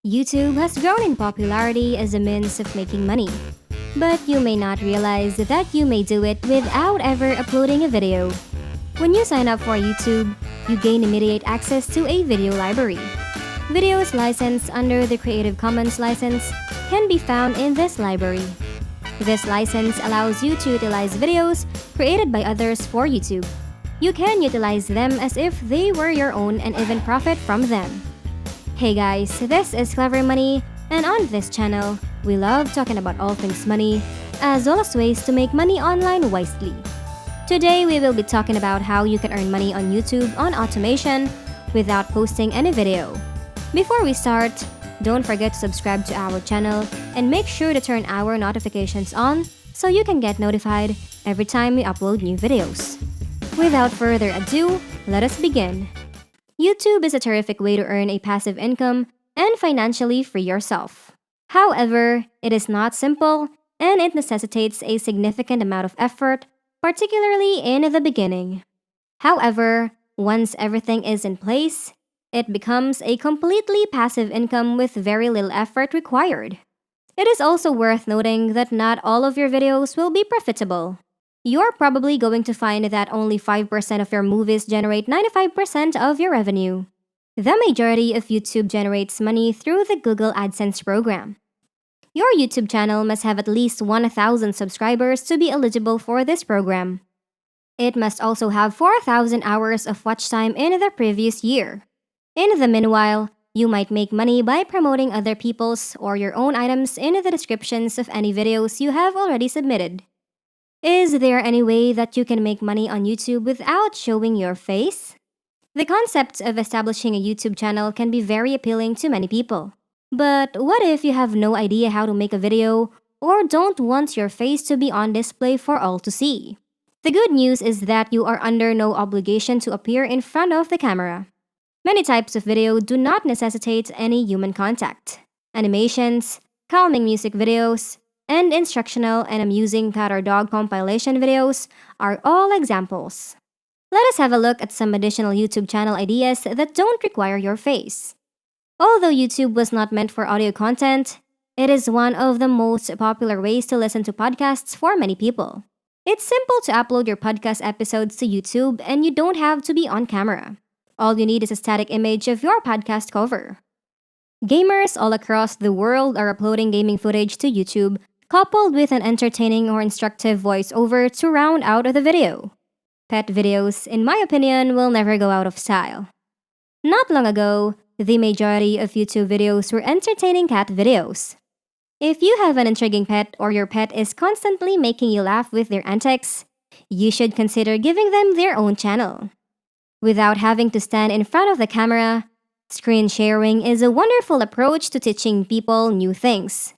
YouTube has grown in popularity as a means of making money. But you may not realize that you may do it without ever uploading a video. When you sign up for YouTube, you gain immediate access to a video library. Videos licensed under the Creative Commons license can be found in this library. This license allows you to utilize videos created by others for YouTube. You can utilize them as if they were your own and even profit from them. Hey guys, this is Clever Money, and on this channel, we love talking about all things money, as well as ways to make money online wisely. Today, we will be talking about how you can earn money on YouTube on automation without posting any video. Before we start, don't forget to subscribe to our channel and make sure to turn our notifications on so you can get notified every time we upload new videos. Without further ado, let us begin. YouTube is a terrific way to earn a passive income and financially free yourself. However, it is not simple and it necessitates a significant amount of effort, particularly in the beginning. However, once everything is in place, it becomes a completely passive income with very little effort required. It is also worth noting that not all of your videos will be profitable. You're probably going to find that only 5% of your movies generate 95% of your revenue. The majority of YouTube generates money through the Google AdSense program. Your YouTube channel must have at least 1,000 subscribers to be eligible for this program. It must also have 4,000 hours of watch time in the previous year. In the meanwhile, you might make money by promoting other people's or your own items in the descriptions of any videos you have already submitted. Is there any way that you can make money on YouTube without showing your face? The concept of establishing a YouTube channel can be very appealing to many people. But what if you have no idea how to make a video or don't want your face to be on display for all to see? The good news is that you are under no obligation to appear in front of the camera. Many types of video do not necessitate any human contact. Animations, calming music videos, and instructional and amusing cat or dog compilation videos are all examples. Let us have a look at some additional YouTube channel ideas that don't require your face. Although YouTube was not meant for audio content, it is one of the most popular ways to listen to podcasts for many people. It's simple to upload your podcast episodes to YouTube and you don't have to be on camera. All you need is a static image of your podcast cover. Gamers all across the world are uploading gaming footage to YouTube, coupled with an entertaining or instructive voiceover to round out the video. Pet videos, in my opinion, will never go out of style. Not long ago, the majority of YouTube videos were entertaining cat videos. If you have an intriguing pet or your pet is constantly making you laugh with their antics, you should consider giving them their own channel. Without having to stand in front of the camera, screen sharing is a wonderful approach to teaching people new things.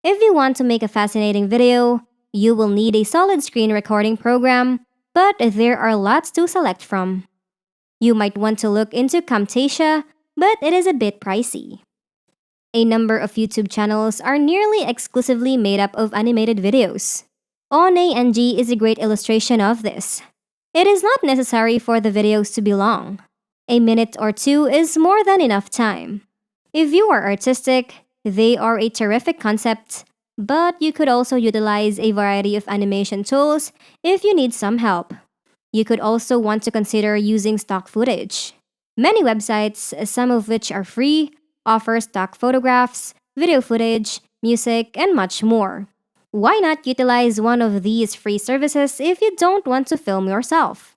If you want to make a fascinating video, you will need a solid screen recording program, but there are lots to select from. You might want to look into Camtasia, but it is a bit pricey. A number of YouTube channels are nearly exclusively made up of animated videos. OneANG is a great illustration of this. It is not necessary for the videos to be long. A minute or two is more than enough time. If you are artistic, they are a terrific concept, but you could also utilize a variety of animation tools if you need some help. You could also want to consider using stock footage. Many websites, some of which are free, offer stock photographs, video footage, music, and much more. Why not utilize one of these free services if you don't want to film yourself?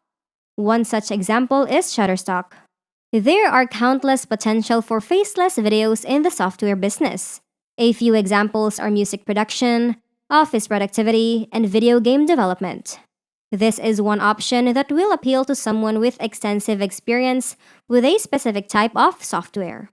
One such example is Shutterstock. There are countless potential for faceless videos in the software business. A few examples are music production, office productivity, and video game development. This is one option that will appeal to someone with extensive experience with a specific type of software.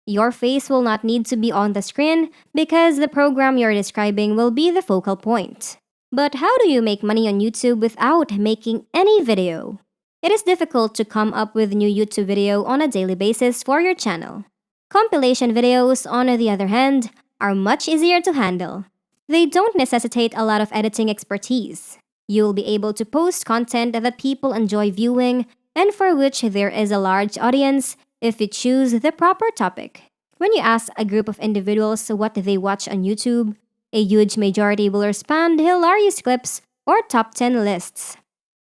Your face will not need to be on the screen because the program you're describing will be the focal point. But how do you make money on YouTube without making any video? It is difficult to come up with new YouTube video on a daily basis for your channel. Compilation videos, on the other hand, are much easier to handle. They don't necessitate a lot of editing expertise. You'll be able to post content that people enjoy viewing and for which there is a large audience if you choose the proper topic. When you ask a group of individuals what they watch on YouTube, a huge majority will respond hilarious clips or top 10 lists.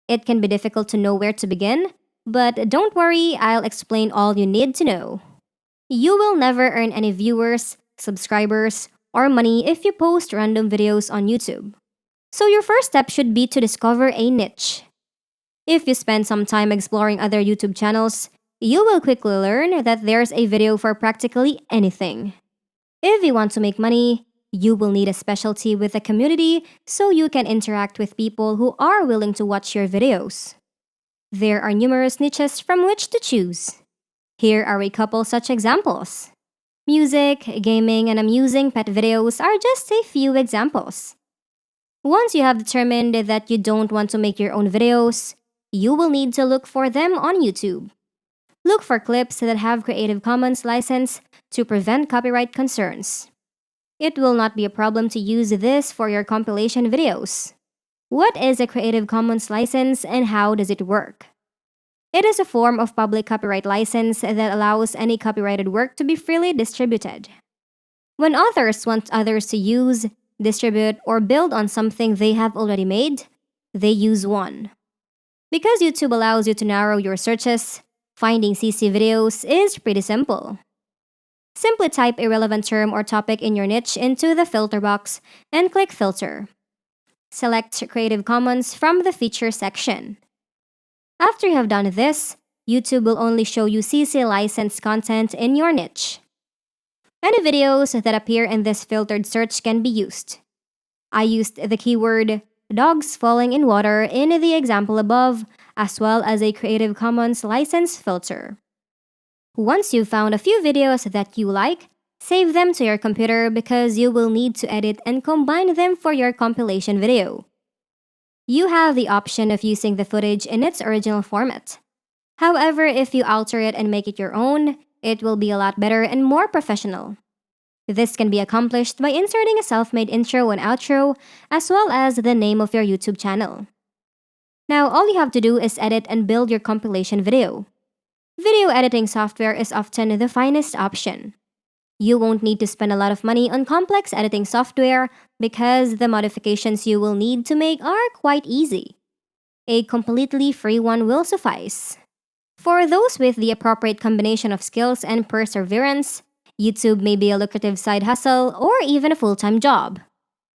It can be difficult to know where to begin, but don't worry, I'll explain all you need to know. You will never earn any viewers, subscribers, or money if you post random videos on YouTube. So your first step should be to discover a niche. If you spend some time exploring other YouTube channels, you will quickly learn that there's a video for practically anything. If you want to make money, you will need a specialty with the community so you can interact with people who are willing to watch your videos. There are numerous niches from which to choose. Here are a couple such examples. Music, gaming, and amusing pet videos are just a few examples. Once you have determined that you don't want to make your own videos, you will need to look for them on YouTube. Look for clips that have Creative Commons license to prevent copyright concerns. It will not be a problem to use this for your compilation videos. What is a Creative Commons license and how does it work? It is a form of public copyright license that allows any copyrighted work to be freely distributed. When authors want others to use, distribute, or build on something they have already made, they use one. Because YouTube allows you to narrow your searches, finding CC videos is pretty simple. Simply type a relevant term or topic in your niche into the filter box and click Filter. Select Creative Commons from the Feature section. After you have done this, YouTube will only show you CC licensed content in your niche. Any videos that appear in this filtered search can be used. I used the keyword dogs falling in water in the example above, as well as a Creative Commons license filter. Once you've found a few videos that you like, save them to your computer because you will need to edit and combine them for your compilation video. You have the option of using the footage in its original format. However, if you alter it and make it your own, it will be a lot better and more professional. This can be accomplished by inserting a self-made intro and outro, as well as the name of your YouTube channel. Now, all you have to do is edit and build your compilation video. Video editing software is often the finest option. You won't need to spend a lot of money on complex editing software because the modifications you will need to make are quite easy. A completely free one will suffice. For those with the appropriate combination of skills and perseverance, YouTube may be a lucrative side hustle or even a full-time job.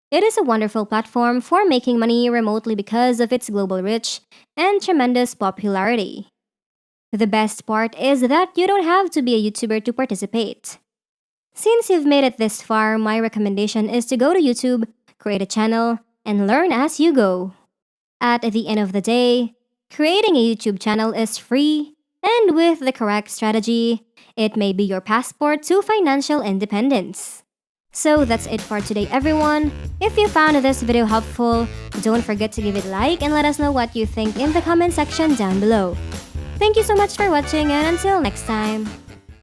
It is a wonderful platform for making money remotely because of its global reach and tremendous popularity. The best part is that you don't have to be a YouTuber to participate. Since you've made it this far, my recommendation is to go to YouTube, create a channel, and learn as you go. At the end of the day, creating a YouTube channel is free, and with the correct strategy, it may be your passport to financial independence. So that's it for today, everyone. If you found this video helpful, don't forget to give it a like and let us know what you think in the comment section down below. Thank you so much for watching, and until next time.